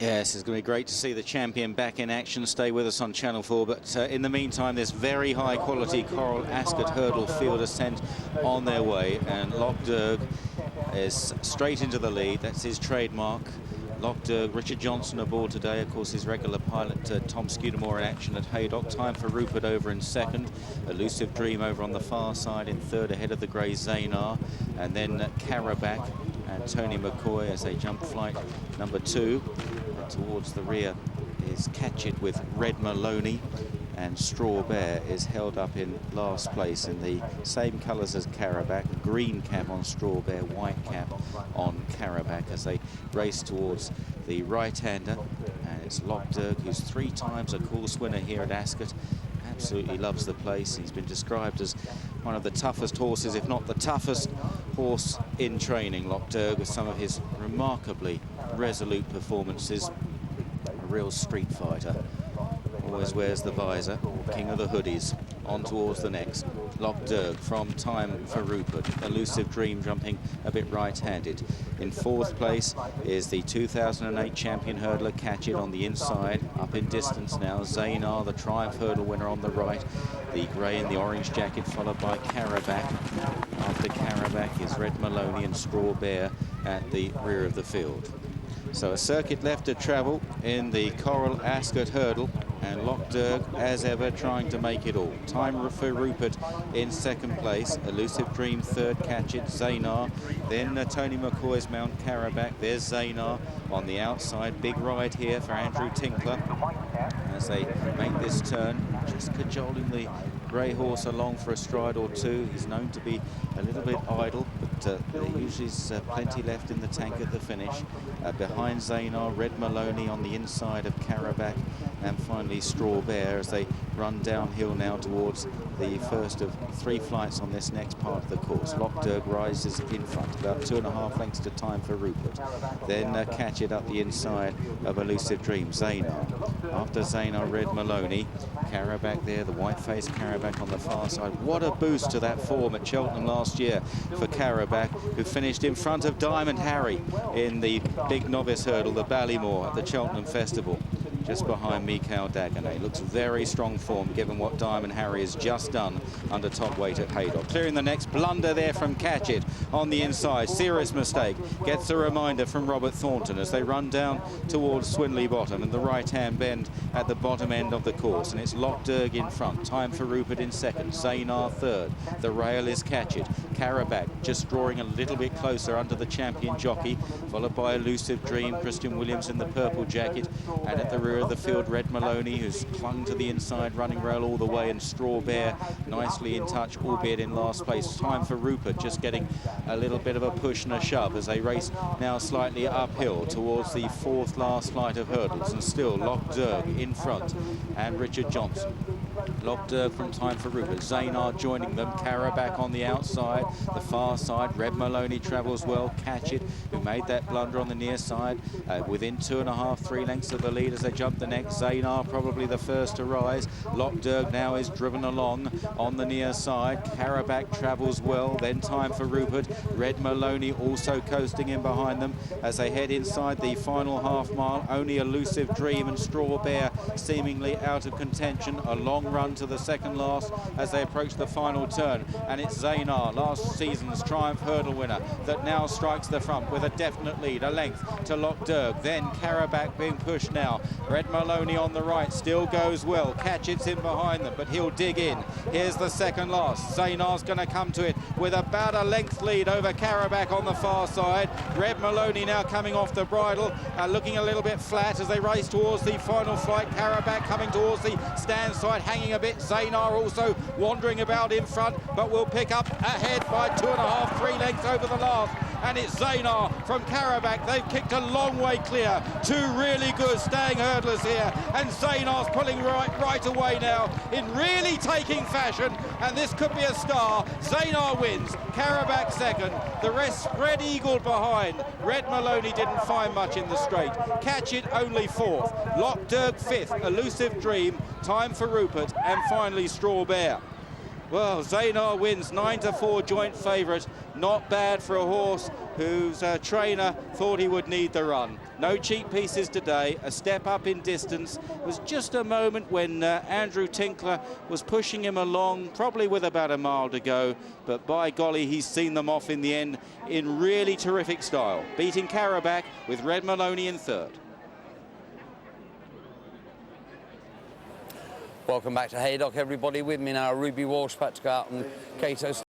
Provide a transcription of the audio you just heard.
Yes, it's going to be great to see the champion back in action. Stay with us on Channel 4. But in the meantime, this very high-quality Coral Ascot hurdle field ascent on their way. And Lough Derg is straight into the lead. That's his trademark. Lough Derg, Richard Johnson aboard today. Of course, his regular pilot, Tom Scudamore, in action at Haydock. Time for Rupert over in second. Elusive Dream over on the far side in third, ahead of the grey Zaynar. And then Karabak and Tony McCoy as they jump flight number 2. Towards the rear is Katchit with Red Moloney, and Straw Bear is held up in last place in the same colours as Karabak. Green cap on Straw Bear, white cap on Karabak as they race towards the right-hander. And it's Lough Derg, who's 3 times a course winner here at Ascot. Absolutely loves the place. He's been described as one of the toughest horses, if not the toughest horse in training, Lough Derg, with some of his remarkably resolute performances. A real street fighter. Always wears the visor. King of the hoodies. On towards the next. Lough Derg from Time for Rupert. Elusive Dream jumping a bit right-handed. In 4th place is the 2008 champion hurdler Katchit on the inside. Up in distance now, Zaynar, the Triumph hurdle winner, on the right. The grey and the orange jacket followed by Karabak. After Karabak is Red Moloney and Straw Bear at the rear of the field. So a circuit left to travel in the Coral Ascot hurdle, and Lough Derg, as ever, trying to make it all. Time for Rupert in 2nd place, Elusive Dream 3rd, Katchit, Zaynar, then Tony McCoy's mount Karabak. There's Zaynar on the outside. Big ride here for Andrew Tinkler as they make this turn, just cajoling the grey horse along for a stride or two. He's known to be a little bit idle, but there usually is plenty left in the tank at the finish. Behind Zaynar, Red Moloney on the inside of Karabak, and finally Straw Bear as they run downhill now towards the first of 3 flights on this next part of the course. Lough Derg rises in front, about 2.5 lengths to Time for Rupert. Then Katchit up the inside of Elusive Dream. Zaynar. After Zaynar, Red Moloney. Karabak there, the white-faced Karabak on the far side. What a boost to that form at Cheltenham last year for Karabak, who finished in front of Diamond Harry in the big novice hurdle, the Ballymore, at the Cheltenham Festival. Just behind Mikhail Dagenais. Looks very strong form given what Diamond Harry has just done under top weight at Haydock. Clearing the next blunder there from Katchit on the inside. Serious mistake. Gets a reminder from Robert Thornton as they run down towards Swinley Bottom and the right-hand bend at the bottom end of the course. And it's Lough Derg in front. Time for Rupert in 2nd. Zaynar 3rd. The rail is Katchit. Karabak just drawing a little bit closer under the champion Jockey, followed by Elusive Dream, Christian Williams in the purple jacket, and at the rear of the field, Red Moloney, who's clung to the inside running rail all the way, and Straw Bear nicely in touch, albeit in last place. Time for Rupert just getting a little bit of a push and a shove as they race now slightly uphill towards the 4th last flight of hurdles, and still Lough Derg in front and Richard Johnson. Lough Derg from Time for Rupert. Zaynar joining them. Karabak on the outside, the far side. Red Moloney travels well. Katchit, who made that blunder on the near side, within 2.5, 3 lengths of the lead as they jump the next. Zaynar probably the first to rise. Lough Derg now is driven along on the near side. Karabak travels well. Then Time for Rupert. Red Moloney also coasting in behind them as they head inside the final half mile. Only Elusive Dream and Straw Bear seemingly out of contention. A long run to the 2nd last as they approach the final turn, and it's Zaynar, last season's Triumph hurdle winner, that now strikes the front with a definite lead, a length to Lough Derg. Then Karabak being pushed now. Red Moloney on the right still goes well. Katchit's in behind them, but he'll dig in. Here's the 2nd last. Zaynar's going to come to it with about a length lead over Karabak on the far side. Red Moloney now coming off the bridle, looking a little bit flat as they race towards the final flight. Karabak coming towards the stand side, hanging a bit. Zaynar also wandering about in front, but will pick up ahead by 2.5, 3 lengths over the last. And it's Zaynar from Karabak. They've kicked a long way clear. 2 really good staying hurdlers here, and Zaynar's pulling right away now in really taking fashion, and this could be a star. Zaynar wins, Karabak 2nd, the rest spread eagled behind. Red Moloney didn't find much in the straight. Katchit only 4th, Lough Derg 5th, Elusive Dream, Time for Rupert, and finally Straw Bear. Well, Zaynar wins, 9-4 joint favourite. Not bad for a horse whose trainer thought he would need the run. No cheap pieces today. A step up in distance. It was just a moment when Andrew Tinkler was pushing him along, probably with about a mile to go. But by golly, he's seen them off in the end in really terrific style, beating Karabak with Red Moloney in third. Welcome back to Haydock, everybody. With me now, Ruby Walsh, about to go out and Kato's